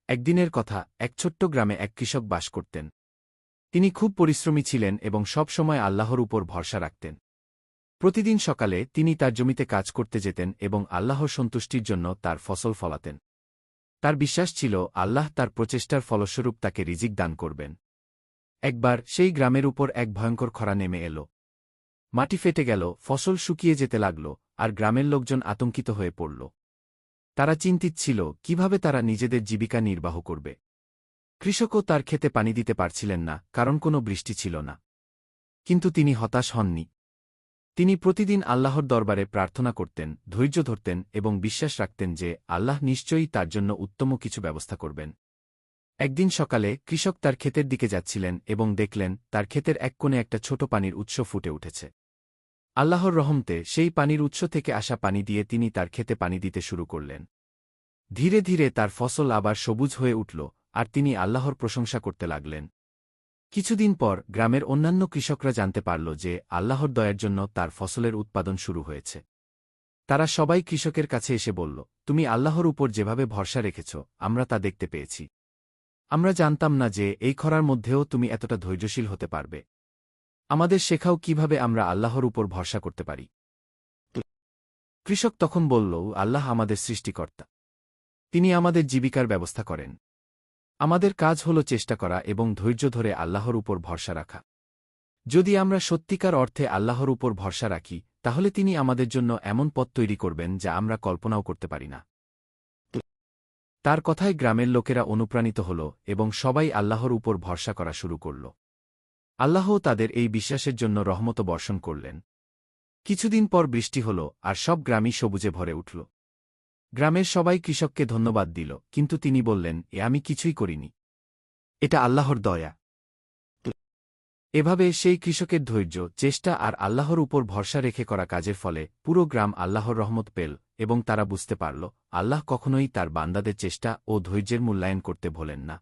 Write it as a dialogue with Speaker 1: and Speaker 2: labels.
Speaker 1: একদিনের কথা, এক ছোট্ট গ্রামে এক কৃষক বাস করতেন। তিনি খুব পরিশ্রমী ছিলেন এবং সব সময় আল্লাহর উপর ভরসা রাখতেন। প্রতিদিন সকালে তিনি তার জমিতে কাজ করতে যেতেন এবং আল্লাহর সন্তুষ্টির জন্য তার ফসল ফলাতেন। তার বিশ্বাস ছিল আল্লাহ তার প্রচেষ্টার ফলস্বরূপ তাকে রিজিক দান করবেন। একবার সেই গ্রামের উপর এক ভয়ঙ্কর খরা নেমে এল। মাটি ফেটে গেল, ফসল শুকিয়ে যেতে লাগল, আর গ্রামের লোকজন আতঙ্কিত হয়ে পড়ল। তারা চিন্তিত ছিল কিভাবে তারা নিজেদের জীবিকা নির্বাহ করবে। কৃষকও তার ক্ষেতে পানি দিতে পারছিলেন না, কারণ কোনো বৃষ্টি ছিল না। কিন্তু তিনি হতাশ হননি। তিনি প্রতিদিন আল্লাহর দরবারে প্রার্থনা করতেন, ধৈর্য ধরতেন এবং বিশ্বাস রাখতেন যে আল্লাহ নিশ্চয়ই তার জন্য উত্তম কিছু ব্যবস্থা করবেন। একদিন সকালে কৃষক তার ক্ষেতের দিকে যাচ্ছিলেন এবং দেখলেন তার ক্ষেতের এক কোণে একটা ছোট পানির উৎস ফুটে উঠেছে। আল্লাহর রহমতে সেই পানির উৎস থেকে আসা পানি দিয়ে তিনি তার ক্ষেতে পানি দিতে শুরু করলেন। ধীরে ধীরে তার ফসল আবার সবুজ হয়ে উঠল, আর তিনি আল্লাহর প্রশংসা করতে লাগলেন। কিছুদিন পর গ্রামের অন্যান্য কৃষকরা জানতে পারল যে আল্লাহর দয়ার জন্য তার ফসলের উৎপাদন শুরু হয়েছে। তারা সবাই কৃষকের কাছে এসে বলল, তুমি আল্লাহর উপর যেভাবে ভরসা রেখেছ, আমরা তা দেখতে পেয়েছি। আমরা জানতাম না যে এই খরার মধ্যেও তুমি এতটা ধৈর্যশীল হতে পারবে। আমাদের শেখাও কিভাবে আমরা আল্লাহর উপর ভরসা করতে পারি। কৃষক তখন বলল, আল্লাহ আমাদের সৃষ্টিকর্তা। তিনি আমাদের জীবিকার ব্যবস্থা করেন। আমাদের কাজ হল চেষ্টা করা এবং ধৈর্য ধরে আল্লাহর উপর ভরসা রাখা। যদি আমরা সত্যিকার অর্থে আল্লাহর উপর ভরসা রাখি, তাহলে তিনি আমাদের জন্য এমন পথ তৈরি করবেন যা আমরা কল্পনাও করতে পারি না। তার কথায় গ্রামের লোকেরা অনুপ্রাণিত হল এবং সবাই আল্লাহর উপর ভরসা করা শুরু করল। আল্লাহও তাদের এই বিশ্বাসের জন্য রহমত বর্ষণ করলেন। কিছুদিন পর বৃষ্টি হল, আর সব গ্রামই সবুজে ভরে উঠল। গ্রামের সবাই কৃষককে ধন্যবাদ দিল, কিন্তু তিনি বললেন, আমি কিছুই করিনি। এটা আল্লাহর দয়া। এভাবে সেই কৃষকের ধৈর্য, চেষ্টা আর আল্লাহর উপর ভরসা রেখে করা কাজের ফলে পুরো গ্রাম আল্লাহর রহমত পেল এবং তারা বুঝতে পারল আল্লাহ কখনোই তার বান্দাদের চেষ্টা ও ধৈর্যের মূল্যায়ন করতে ভোলেন না।